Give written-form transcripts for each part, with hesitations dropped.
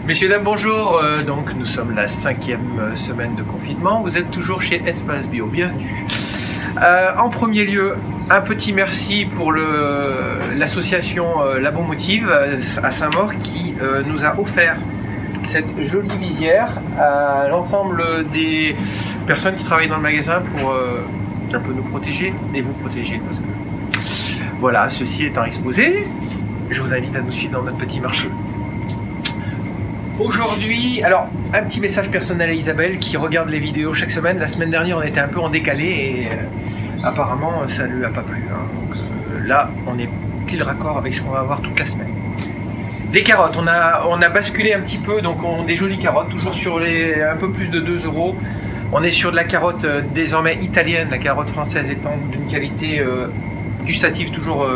Messieurs, dames, bonjour. Donc, nous sommes la 5e semaine de confinement. Vous êtes toujours chez Espace Bio. Bienvenue. En premier lieu, un petit merci pour l'association La Bon Motive à Saint-Maur qui nous a offert cette jolie visière à l'ensemble des personnes qui travaillent dans le magasin pour un peu nous protéger et vous protéger. Parce que voilà, ceci étant exposé, je vous invite à nous suivre dans notre petit marché. Aujourd'hui, alors un petit message personnel à Isabelle qui regarde les vidéos chaque semaine. La semaine dernière, on était un peu en décalé et apparemment ça ne lui a pas plu. Donc là, on est pile raccord avec ce qu'on va voir toute la semaine. Des carottes, on a basculé un petit peu, donc on a des jolies carottes, toujours sur les un peu plus de 2 €. On est sur de la carotte désormais italienne, la carotte française étant d'une qualité gustative toujours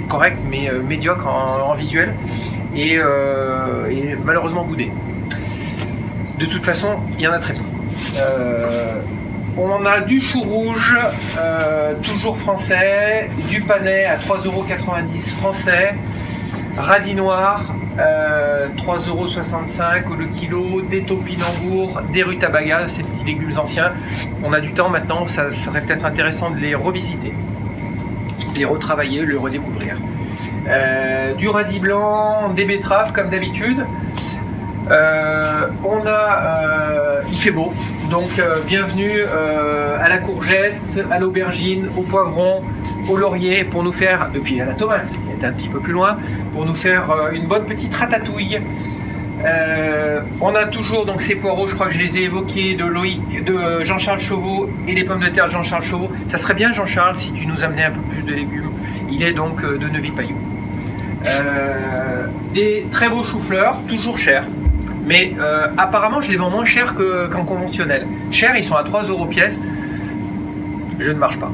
correcte, mais médiocre en visuel. Et malheureusement boudé. De toute façon, il y en a très peu. On a du chou rouge, toujours français, du panais à 3,90 € français, radis noir, 3,65 € le kilo, des topinambours, des rutabagas, ces petits légumes anciens. On a du temps maintenant, ça serait peut-être intéressant de les revisiter, de les retravailler, de les redécouvrir. Du radis blanc, des betteraves comme d'habitude. Il fait beau, donc bienvenue à la courgette, à l'aubergine, au poivron, au laurier pour nous faire, et puis à la tomate qui est un petit peu plus loin, pour nous faire une bonne petite ratatouille. On a toujours donc ces poireaux, je crois que je les ai évoqués, de Jean-Charles Chauveau et les pommes de terre de Jean-Charles Chauveau. Ça serait bien, Jean-Charles, si tu nous amenais un peu plus de légumes. Il est donc de Neuville-Payou. Des très beaux choux-fleurs, toujours chers, mais apparemment je les vends moins cher qu'en conventionnel. Chers, ils sont à 3 € pièce. Je ne marche pas.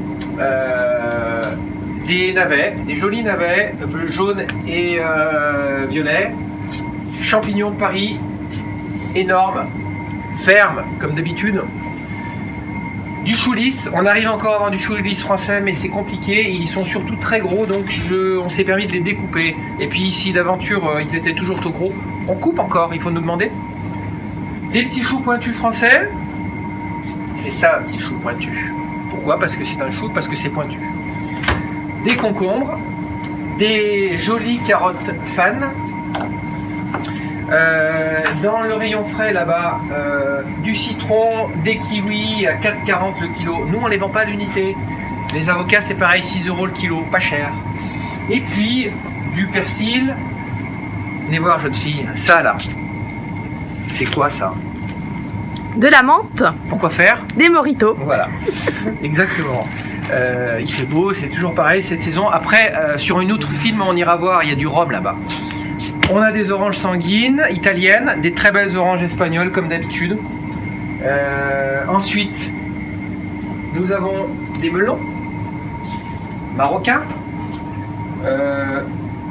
Des navets, des jolis navets, jaunes et violets. Champignons de Paris, énormes, fermes comme d'habitude. Du chou lisse, on arrive encore à avoir du chou lisse français, mais c'est compliqué. Ils sont surtout très gros, donc on s'est permis de les découper. Et puis si d'aventure ils étaient toujours trop gros, on coupe encore, il faut nous demander. Des petits choux pointus français. C'est ça un petit chou pointu. Pourquoi? Parce que c'est un chou, parce que c'est pointu. Des concombres, des jolies carottes fan. Dans le rayon frais là-bas, du citron, des kiwis à 4,40 € le kilo. Nous on les vend pas à l'unité. Les avocats c'est pareil, 6 € le kilo, pas cher. Et puis du persil. Venez voir jeune fille, ça là. C'est quoi ça? De la menthe. Pourquoi faire? Des mojitos. Voilà, exactement. Il fait beau, c'est toujours pareil cette saison. Après, sur une autre film on ira voir, il y a du rhum là-bas. On a des oranges sanguines italiennes, des très belles oranges espagnoles comme d'habitude. Ensuite, nous avons des melons marocains,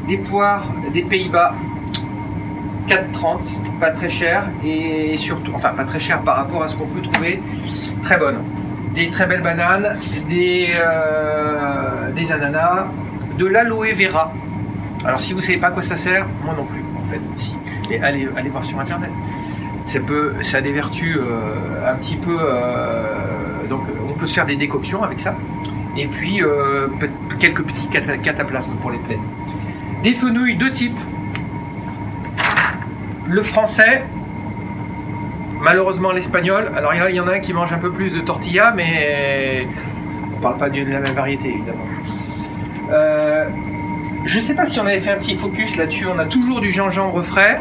des poires des Pays-Bas, 4,30 €, pas très cher et surtout, enfin pas très cher par rapport à ce qu'on peut trouver, très bonnes. Des très belles bananes, des ananas, de l'aloe vera. Alors si vous ne savez pas à quoi ça sert, moi non plus en fait aussi. Mais allez voir sur internet. Ça a des vertus un petit peu. Donc on peut se faire des décoctions avec ça. Et puis quelques petits cataplasmes pour les plaies. Des fenouils de type. Le français, malheureusement l'espagnol. Alors il y en a un qui mange un peu plus de tortilla, mais on ne parle pas de la même variété évidemment. Je ne sais pas si on avait fait un petit focus là-dessus. On a toujours du gingembre frais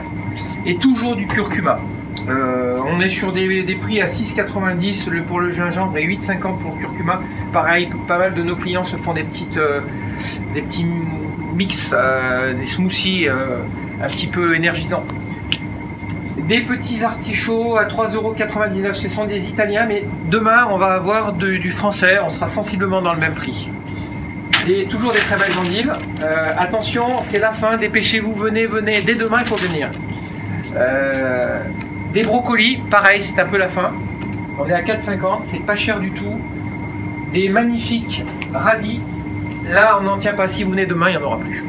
et toujours du curcuma. On est sur des prix à 6,90 € pour le gingembre et 8,50 € pour le curcuma. Pareil, pas mal de nos clients se font des petits mix, des smoothies un petit peu énergisants. Des petits artichauts à 3,99 €, ce sont des Italiens, mais demain on va avoir du français, on sera sensiblement dans le même prix. Toujours des très belles endives. Attention, c'est la fin, dépêchez-vous, venez, dès demain il faut venir. Des brocolis, pareil, c'est un peu la fin. On est à 4,50 €, c'est pas cher du tout. Des magnifiques radis. Là, on n'en tient pas, si vous venez demain, il n'y en aura plus.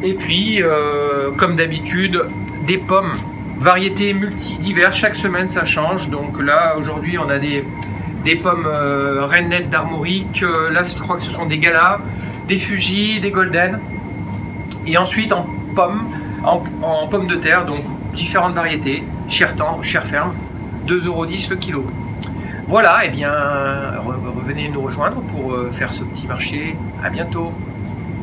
Et puis, comme d'habitude, des pommes, variétés diverses. Chaque semaine, ça change. Donc là, aujourd'hui, on a des pommes Rennais d'Armorique. Là, je crois que ce sont des Galas, des Fuji, des Golden. Et ensuite, en pommes de terre, donc différentes variétés, chair tendre, chair ferme, 2,10 € le kilo. Voilà, et bien, revenez nous rejoindre pour faire ce petit marché. À bientôt.